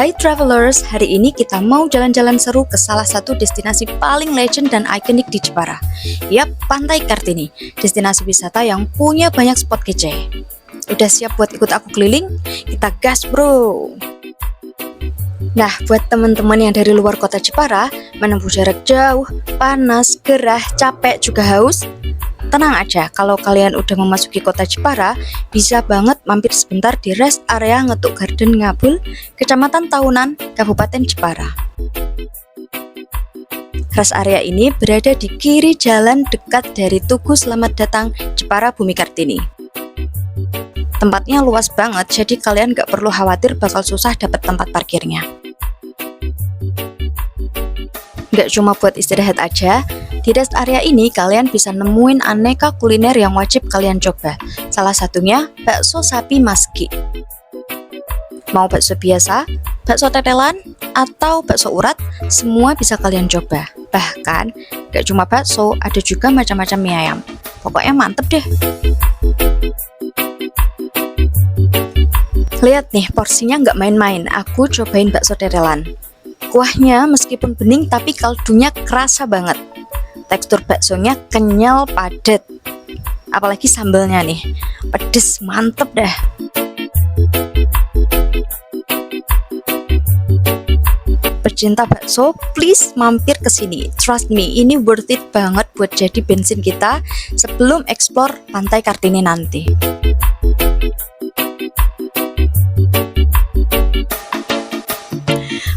Hai travelers, hari ini kita mau jalan-jalan seru ke salah satu destinasi paling legend dan ikonik di Jepara. Yap, Pantai Kartini, destinasi wisata yang punya banyak spot kece. Udah siap buat ikut aku keliling? Kita gas bro! Nah, buat teman-teman yang dari luar kota Jepara, menempuh jarak jauh, panas, gerah, capek, juga haus, tenang aja, kalau kalian udah memasuki kota Jepara, bisa banget mampir sebentar di rest area Ngetuk Garden Ngabul, Kecamatan Tahunan, Kabupaten Jepara. Rest area ini berada di kiri jalan dekat dari Tugu Selamat Datang Jepara Bumi Kartini. Tempatnya luas banget, jadi kalian gak perlu khawatir bakal susah dapat tempat parkirnya. Gak cuma buat istirahat aja, di rest area ini kalian bisa nemuin aneka kuliner yang wajib kalian coba. Salah satunya bakso sapi Maski. Mau bakso biasa, bakso tetelan, atau bakso urat, semua bisa kalian coba. Bahkan, gak cuma bakso, ada juga macam-macam mie ayam. Pokoknya mantep deh. Lihat nih, porsinya nggak main-main. Aku cobain bakso tetelan. Kuahnya meskipun bening tapi kaldunya kerasa banget. Tekstur baksonya kenyal padat. Apalagi sambalnya nih, pedes mantep dah. Pecinta bakso, please mampir ke sini. Trust me, ini worth it banget buat jadi bensin kita sebelum explore Pantai Kartini nanti.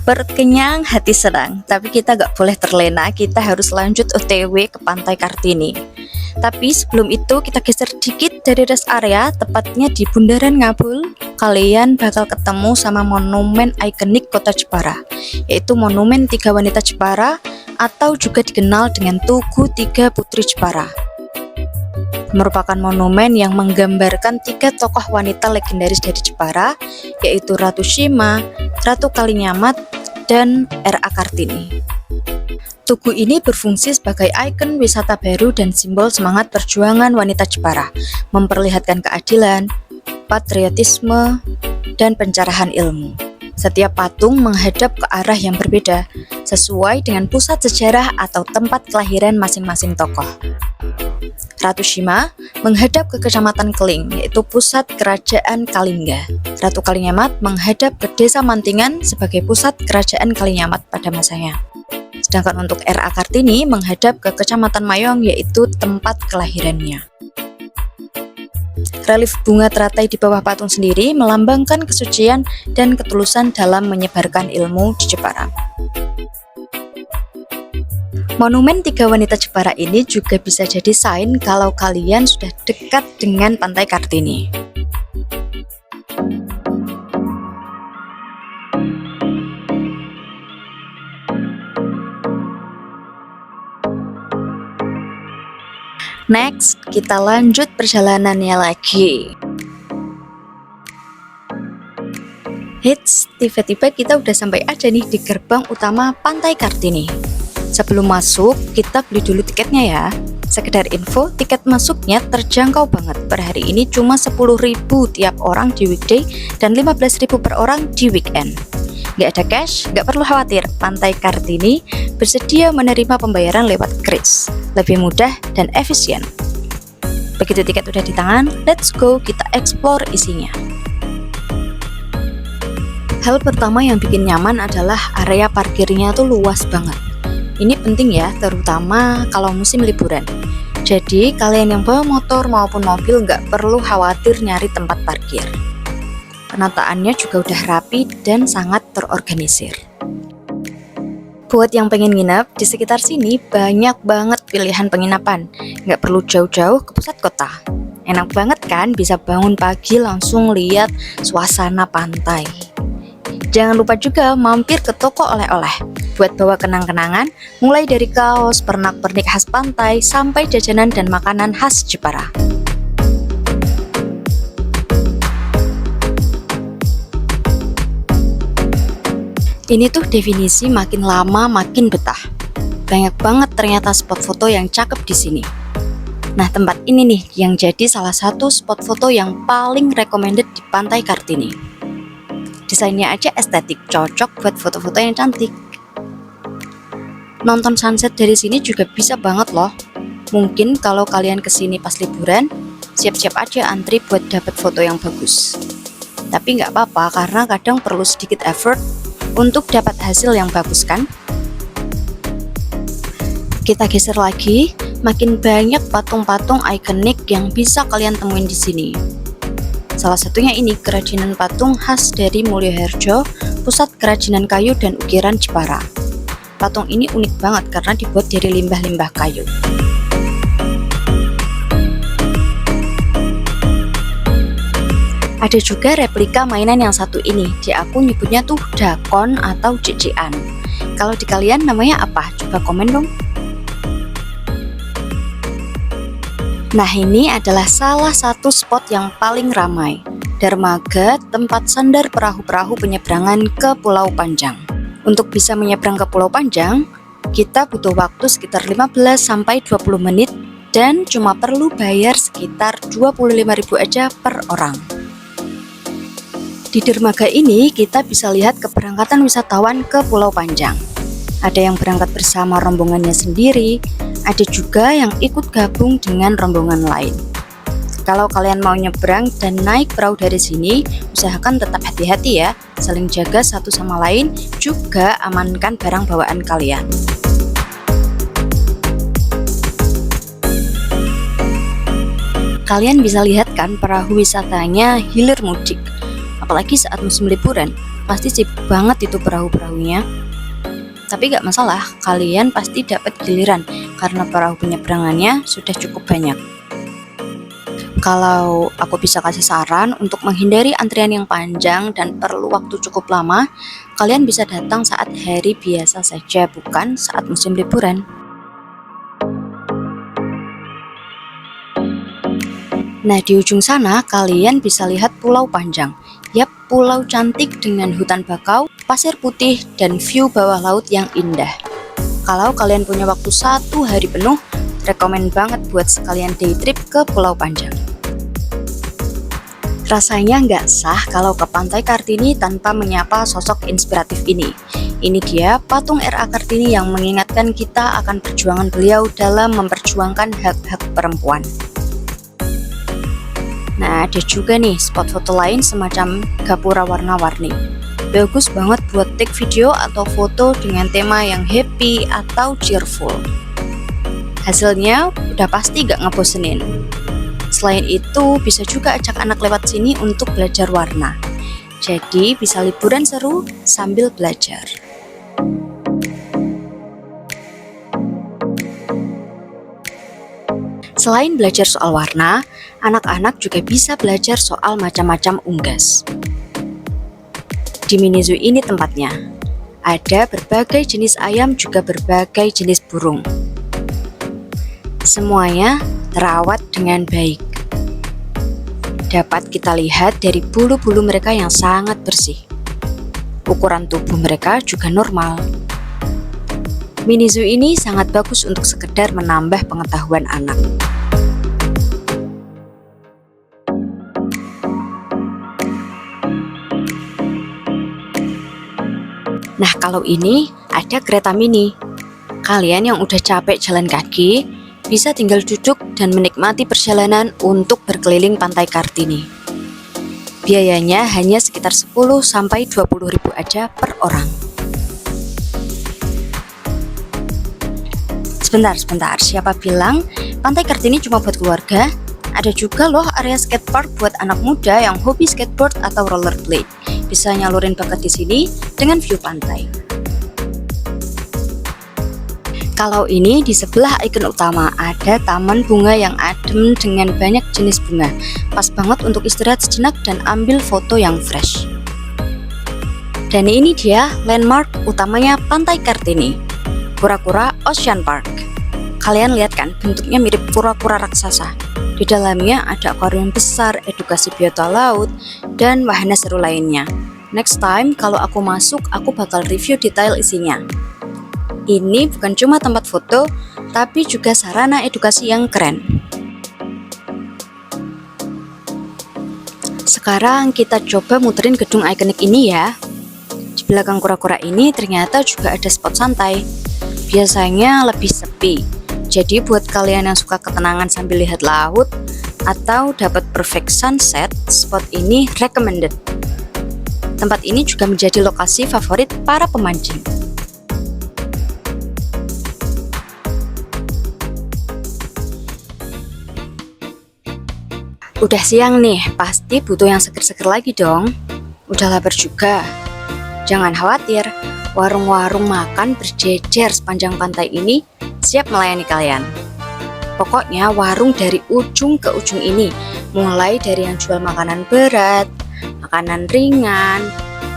Perut kenyang, hati senang, tapi kita gak boleh terlena, kita harus lanjut OTW ke Pantai Kartini. Tapi sebelum itu kita geser dikit dari rest area, tepatnya di Bundaran Ngabul, kalian bakal ketemu sama monumen ikonik kota Jepara, yaitu Monumen Tiga Wanita Jepara, atau juga dikenal dengan Tugu Tiga Putri Jepara. Merupakan monumen yang menggambarkan tiga tokoh wanita legendaris dari Jepara, yaitu Ratu Shima, Ratu Kalinyamat, dan R.A. Kartini. Tugu ini berfungsi sebagai ikon wisata baru dan simbol semangat perjuangan wanita Jepara, memperlihatkan keadilan, patriotisme, dan pencerahan ilmu. Setiap patung menghadap ke arah yang berbeda, sesuai dengan pusat sejarah atau tempat kelahiran masing-masing tokoh. Ratu Shima menghadap ke Kecamatan Keling, yaitu pusat kerajaan Kalingga. Ratu Kalinyamat menghadap ke Desa Mantingan sebagai pusat kerajaan Kalinyamat pada masanya. Sedangkan untuk R.A. Kartini menghadap ke Kecamatan Mayong, yaitu tempat kelahirannya. Relief bunga teratai di bawah patung sendiri melambangkan kesucian dan ketulusan dalam menyebarkan ilmu di Jepara. Monumen Tiga Wanita Jepara ini juga bisa jadi sign kalau kalian sudah dekat dengan Pantai Kartini. Next, kita lanjut perjalanannya lagi. Hits, tiba-tiba kita udah sampai aja nih di gerbang utama Pantai Kartini. Sebelum masuk, kita beli dulu tiketnya ya. Sekedar info, tiket masuknya terjangkau banget. Per hari ini cuma 10.000 tiap orang di weekday dan 15.000 per orang di weekend. Nggak ada cash, nggak perlu khawatir. Pantai Kartini bersedia menerima pembayaran lewat kris. Lebih mudah dan efisien. Begitu tiket udah di tangan, let's go, kita explore isinya. Hal pertama yang bikin nyaman adalah area parkirnya tuh luas banget. Ini penting ya, terutama kalau musim liburan. Jadi kalian yang bawa motor maupun mobil nggak perlu khawatir nyari tempat parkir. Penataannya juga udah rapi dan sangat terorganisir. Buat yang pengen nginep, di sekitar sini banyak banget pilihan penginapan. Nggak perlu jauh-jauh ke pusat kota. Enak banget kan, bisa bangun pagi langsung lihat suasana pantai. Jangan lupa juga mampir ke toko oleh-oleh buat bawa kenang-kenangan, mulai dari kaos, pernak-pernik khas pantai, sampai jajanan dan makanan khas Jepara. Ini tuh definisi makin lama makin betah. Banyak banget ternyata spot foto yang cakep di sini. Nah, tempat ini nih yang jadi salah satu spot foto yang paling recommended di Pantai Kartini. Desainnya aja estetik, cocok buat foto-foto yang cantik. Nonton sunset dari sini juga bisa banget loh. Mungkin kalau kalian kesini pas liburan, siap-siap aja antri buat dapat foto yang bagus. Tapi nggak apa-apa karena kadang perlu sedikit effort untuk dapat hasil yang bagus kan? Kita geser lagi, makin banyak patung-patung ikonik yang bisa kalian temuin di sini. Salah satunya ini kerajinan patung khas dari Mulyoharjo, pusat kerajinan kayu dan ukiran Jepara. Patung ini unik banget karena dibuat dari limbah-limbah kayu. Ada juga replika mainan yang satu ini, di aku nyebutnya tuh dakon atau cician. Kalau di kalian namanya apa? Coba komen dong. Nah, ini adalah salah satu spot yang paling ramai, dermaga tempat sandar perahu-perahu penyeberangan ke Pulau Panjang. Untuk bisa menyeberang ke Pulau Panjang, kita butuh waktu sekitar 15-20 menit dan cuma perlu bayar sekitar 25.000 aja per orang. Di dermaga ini kita bisa lihat keberangkatan wisatawan ke Pulau Panjang. Ada yang berangkat bersama rombongannya sendiri, ada juga yang ikut gabung dengan rombongan lain. Kalau kalian mau nyebrang dan naik perahu dari sini, usahakan tetap hati-hati ya, saling jaga satu sama lain, juga amankan barang bawaan kalian. Kalian bisa lihat kan perahu wisatanya hilir mudik. Apalagi saat musim liburan, pasti sibuk banget itu perahu-perahunya. Tapi gak masalah, kalian pasti dapat giliran karena perahu penyeberangannya sudah cukup banyak. Kalau aku bisa kasih saran untuk menghindari antrian yang panjang dan perlu waktu cukup lama, kalian bisa datang saat hari biasa saja, bukan saat musim liburan. Nah, di ujung sana kalian bisa lihat Pulau Panjang. Yap, pulau cantik dengan hutan bakau, pasir putih, dan view bawah laut yang indah. Kalau kalian punya waktu 1 hari penuh, rekomen banget buat sekalian day trip ke Pulau Panjang. Rasanya nggak sah kalau ke Pantai Kartini tanpa menyapa sosok inspiratif ini. Ini dia patung R.A. Kartini yang mengingatkan kita akan perjuangan beliau dalam memperjuangkan hak-hak perempuan. Nah, ada juga nih spot foto lain semacam gapura warna-warni. Bagus banget buat take video atau foto dengan tema yang happy atau cheerful. Hasilnya udah pasti gak ngebosenin. Selain itu, bisa juga ajak anak lewat sini untuk belajar warna. Jadi bisa liburan seru sambil belajar. Selain belajar soal warna, anak-anak juga bisa belajar soal macam-macam unggas. Di mini zoo ini tempatnya. Ada berbagai jenis ayam juga berbagai jenis burung. Semuanya terawat dengan baik. Dapat kita lihat dari bulu-bulu mereka yang sangat bersih. Ukuran tubuh mereka juga normal. Mini zoo ini sangat bagus untuk sekedar menambah pengetahuan anak. Nah, kalau ini ada kereta mini. Kalian yang udah capek jalan kaki, bisa tinggal duduk dan menikmati perjalanan untuk berkeliling Pantai Kartini. Biayanya hanya sekitar 10-20 ribu aja per orang. Sebentar, siapa bilang Pantai Kartini cuma buat keluarga? Ada juga loh area skatepark buat anak muda yang hobi skateboard atau rollerblade. Bisa nyalurin bakat di sini dengan view pantai. Kalau ini di sebelah ikon utama ada taman bunga yang adem dengan banyak jenis bunga. Pas banget untuk istirahat sejenak dan ambil foto yang fresh. Dan ini dia landmark utamanya Pantai Kartini, Kura-Kura Ocean Park. Kalian lihat kan bentuknya mirip kura-kura raksasa. Di dalamnya ada akuarium besar, edukasi biota laut, dan wahana seru lainnya. Next time kalau aku masuk, aku bakal review detail isinya. Ini bukan cuma tempat foto, tapi juga sarana edukasi yang keren. Sekarang kita coba muterin gedung ikonik ini ya. Di belakang kura-kura ini ternyata juga ada spot santai. Biasanya lebih sepi. Jadi buat kalian yang suka ketenangan sambil lihat laut atau dapat perfect sunset, spot ini recommended. Tempat ini juga menjadi lokasi favorit para pemancing. Udah siang nih, pasti butuh yang seger-seger lagi dong. Udah lapar juga. Jangan khawatir, warung-warung makan berjejer sepanjang pantai ini siap melayani kalian. Pokoknya warung dari ujung ke ujung ini, mulai dari yang jual makanan berat, makanan ringan,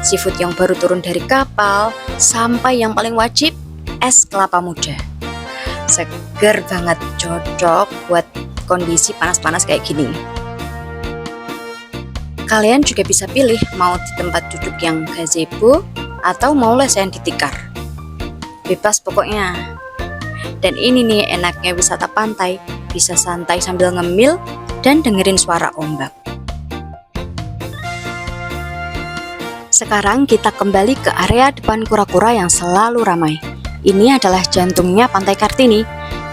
seafood yang baru turun dari kapal, sampai yang paling wajib, es kelapa muda. Seger banget, cocok buat kondisi panas-panas kayak gini. Kalian juga bisa pilih mau di tempat duduk yang gazebo atau mau lesehan di tikar. Bebas pokoknya. Dan ini nih enaknya wisata pantai, bisa santai sambil ngemil dan dengerin suara ombak. Sekarang kita kembali ke area depan kura-kura yang selalu ramai. Ini adalah jantungnya Pantai Kartini.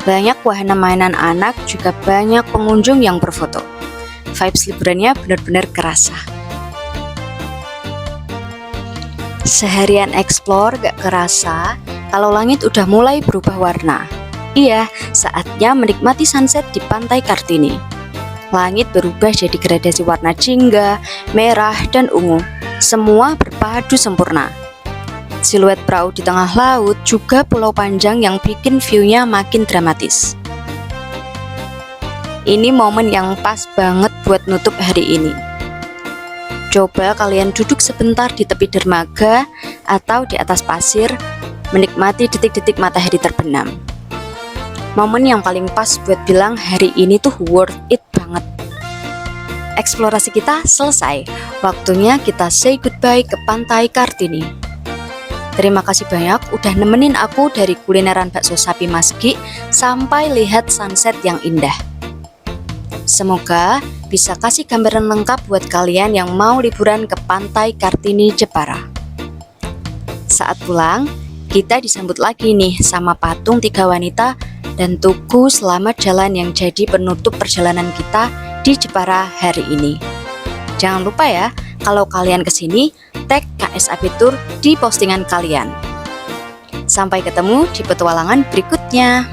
Banyak wahana mainan anak, juga banyak pengunjung yang berfoto. Vibes liburannya benar-benar kerasa. Seharian explore gak kerasa kalau langit udah mulai berubah warna. Iya, saatnya menikmati sunset di Pantai Kartini. Langit berubah jadi gradasi warna jingga, merah, dan ungu. Semua berpadu sempurna. Siluet perahu di tengah laut, juga pulau panjang yang bikin view-nya makin dramatis. Ini momen yang pas banget buat nutup hari ini. Coba kalian duduk sebentar di tepi dermaga atau di atas pasir, menikmati detik-detik matahari terbenam. Momen yang paling pas buat bilang hari ini tuh worth it banget. Eksplorasi kita selesai. Waktunya kita say goodbye ke Pantai Kartini. Terima kasih banyak udah nemenin aku dari kulineran bakso sapi Mas Gi sampai lihat sunset yang indah. Semoga bisa kasih gambaran lengkap buat kalian yang mau liburan ke Pantai Kartini Jepara. Saat pulang, kita disambut lagi nih sama patung 3 wanita dan tugu selamat jalan yang jadi penutup perjalanan kita di Jepara hari ini. Jangan lupa ya, kalau kalian kesini, tag KSAB Tour di postingan kalian. Sampai ketemu di petualangan berikutnya.